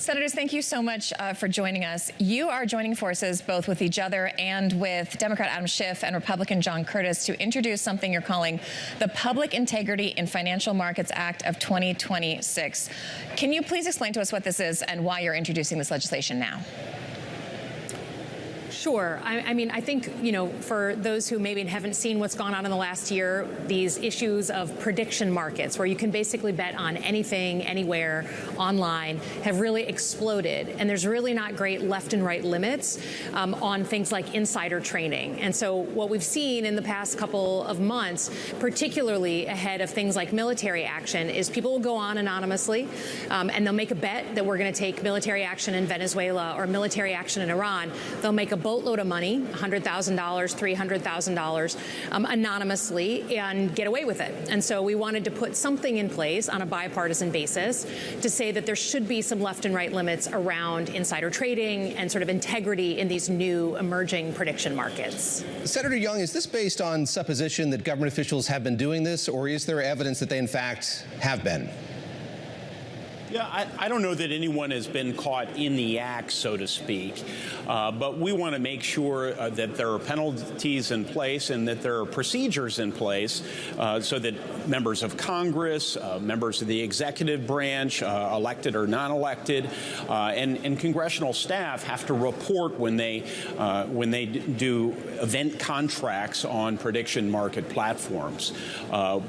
Senators, thank you so much for joining us. You are joining forces both with each other and with Democrat Adam Schiff and Republican John Curtis to introduce something you're calling the Public Integrity in Financial Markets Act of 2026. Can you please explain to us what this is and why you're introducing this legislation now? Sure. I mean, I think, for those who maybe haven't seen what's gone on in the last year, these issues of prediction markets, where you can basically bet on anything, anywhere, online, have really exploded. And there's really not great left and right limits on things like insider trading. And so what we've seen in the past couple of months, particularly ahead of things like military action, is people will go on anonymously and they'll make a bet that we're going to take military action in Venezuela or military action in Iran. They'll make a boatload of money, $100,000, $300,000, anonymously, and get away with it. And so we wanted to put something in place on a bipartisan basis to say that there should be some left and right limits around insider trading and sort of integrity in these new emerging prediction markets. Senator Young, is this based on supposition that government officials have been doing this, or is there evidence that they in fact have been? Yeah, I don't know that anyone has been caught in the act, so to speak, but we want to make sure that there are penalties in place and that there are procedures in place so that members of Congress, members of the executive branch, elected or non-elected, and congressional staff have to report when they do event contracts on prediction market platforms.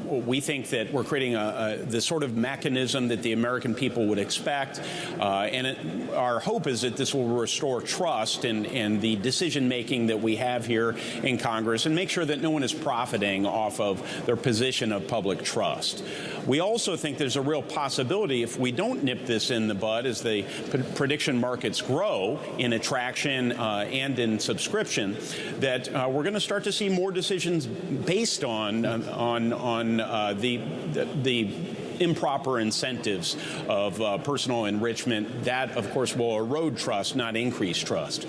We think that we're creating the sort of mechanism that the American people would expect, and our hope is that this will restore trust in the decision-making that we have here in Congress and make sure that no one is profiting off of their position of public trust. We also think there's a real possibility, if we don't nip this in the bud as the prediction markets grow in attraction and in subscription, that we're going to start to see more decisions based on the improper incentives of personal enrichment. That, of course, will erode trust, not increase trust.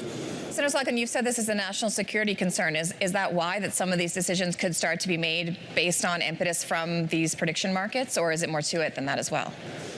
Senator Slotkin, you've said this is a national security concern. Is that why that some of these decisions could start to be made based on impetus from these prediction markets, or is it more to it than that as well?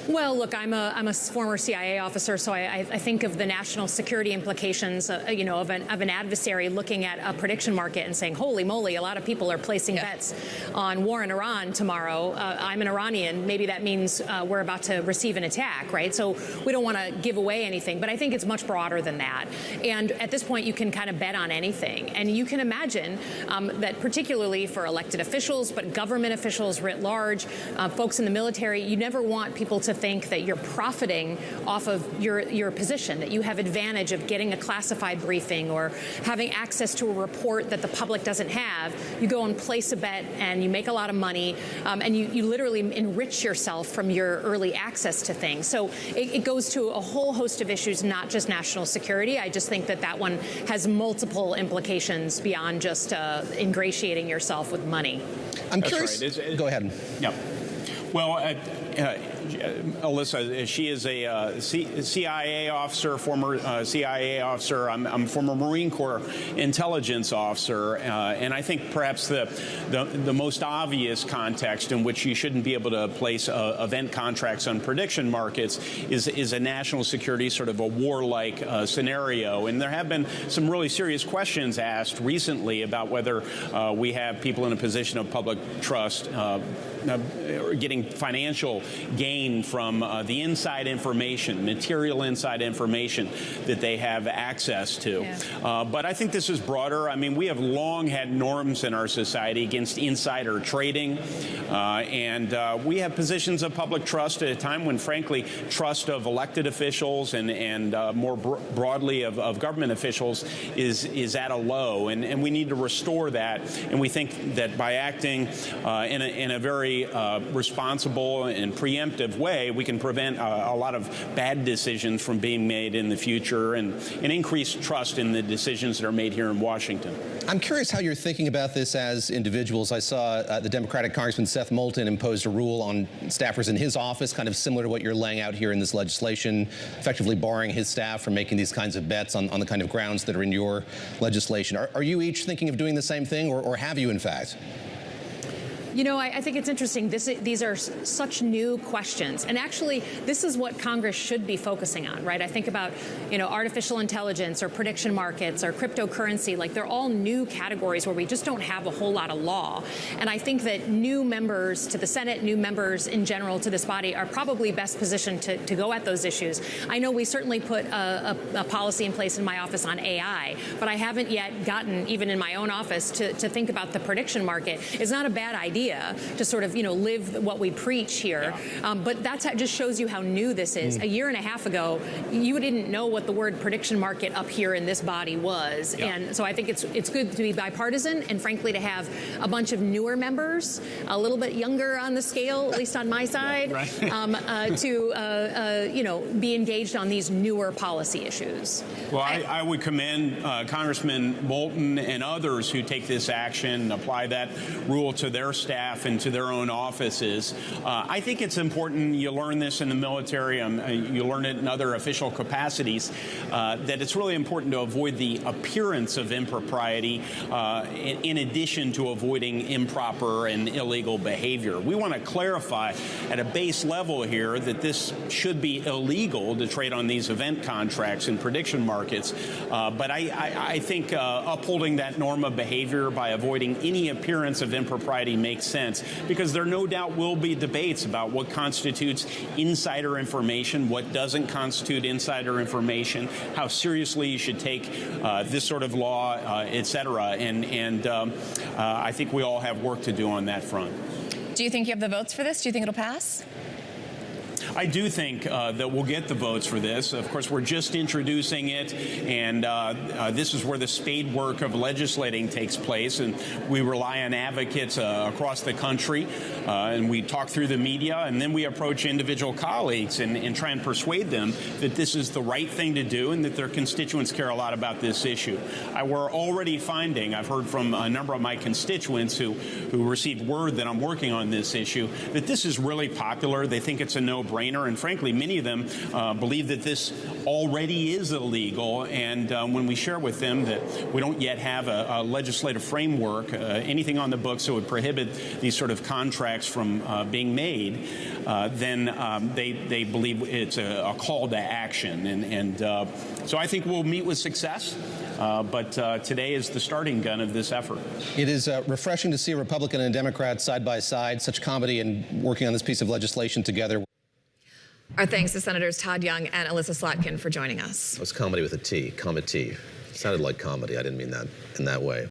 Well, look, I'm a former CIA officer, so I think of the national security implications, of an adversary looking at a prediction market and saying, holy moly, a lot of people are placing bets on war in Iran tomorrow. I'm an Iranian. Maybe that means we're about to receive an attack, right? So we don't want to give away anything, but I think it's much broader than that. And at this point, you can kind of bet on anything. And you can imagine that particularly for elected officials, but government officials writ large, folks in the military, you never want people to think that you're profiting off of your position, that you have advantage of getting a classified briefing or having access to a report that the public doesn't have. You go and place a bet and you make a lot of money, and you literally enrich yourself from your early access to things. So it goes to a whole host of issues, not just national security. I just think that one has multiple implications beyond just ingratiating yourself with money. I'm curious. Right. Go ahead. Yeah. Well, Elissa, she is a CIA officer, former CIA officer. I'm a former Marine Corps intelligence officer, and I think perhaps the most obvious context in which you shouldn't be able to place event contracts on prediction markets is a national security sort of a warlike scenario. And there have been some really serious questions asked recently about whether we have people in a position of public trust getting financial gain from the inside information, material inside information that they have access to. Yeah. But I think this is broader. I mean, we have long had norms in our society against insider trading, and we have positions of public trust at a time when, frankly, trust of elected officials and more broadly of government officials is at a low, and we need to restore that. And we think that by acting in a very responsible and preemptive way, we can prevent a lot of bad decisions from being made in the future and increase trust in the decisions that are made here in Washington. I'm curious how you're thinking about this as individuals. I saw the Democratic Congressman Seth Moulton imposed a rule on staffers in his office, kind of similar to what you're laying out here in this legislation, effectively barring his staff from making these kinds of bets on the kind of grounds that are in your legislation. Are you each thinking of doing the same thing, or have you, in fact? You know, I think it's interesting. These are such new questions. And actually, this is what Congress should be focusing on, right? I think about, you know, artificial intelligence or prediction markets or cryptocurrency. Like, they're all new categories where we just don't have a whole lot of law. And I think that new members to the Senate, new members in general to this body are probably best positioned to go at those issues. I know we certainly put a policy in place in my office on AI, but I haven't yet gotten, even in my own office, to think about the prediction market. It's not a bad idea to sort of, you know, live what we preach here. Yeah. But that just shows you how new this is. A year and a half ago, you didn't know what the word prediction market up here in this body was. Yeah. And so I think it's good to be bipartisan and, frankly, to have a bunch of newer members, a little bit younger on the scale, at least on my side, yeah, right. You know, be engaged on these newer policy issues. Well, I would commend Congressman Bolton and others who take this action, apply that rule to their staff and to their own offices. I think it's important, you learn this in the military, you learn it in other official capacities, that it's really important to avoid the appearance of impropriety in addition to avoiding improper and illegal behavior. We want to clarify at a base level here that this should be illegal to trade on these event contracts and prediction markets. But I think upholding that norm of behavior by avoiding any appearance of impropriety makes sense, because there no doubt will be debates about what constitutes insider information, what doesn't constitute insider information, how seriously you should take this sort of law, et cetera. And I think we all have work to do on that front. Do you think you have the votes for this? Do you think it'll pass? I do think that we'll get the votes for this. Of course, we're just introducing it, and this is where the spade work of legislating takes place, and we rely on advocates across the country, and we talk through the media, and then we approach individual colleagues and try and persuade them that this is the right thing to do and that their constituents care a lot about this issue. We're already finding, I've heard from a number of my constituents who received word that I'm working on this issue, that this is really popular. They think it's a no-brainer. And frankly, many of them believe that this already is illegal. And when we share with them that we don't yet have a legislative framework, anything on the books that would prohibit these sort of contracts from being made, then they believe it's a call to action. And so I think we'll meet with success. But today is the starting gun of this effort. It is refreshing to see a Republican and a Democrat side by side, such comedy in working on this piece of legislation together. Our thanks to Senators Todd Young and Elissa Slotkin for joining us. It was comedy with a T, comedy. It sounded like comedy. I didn't mean that in that way.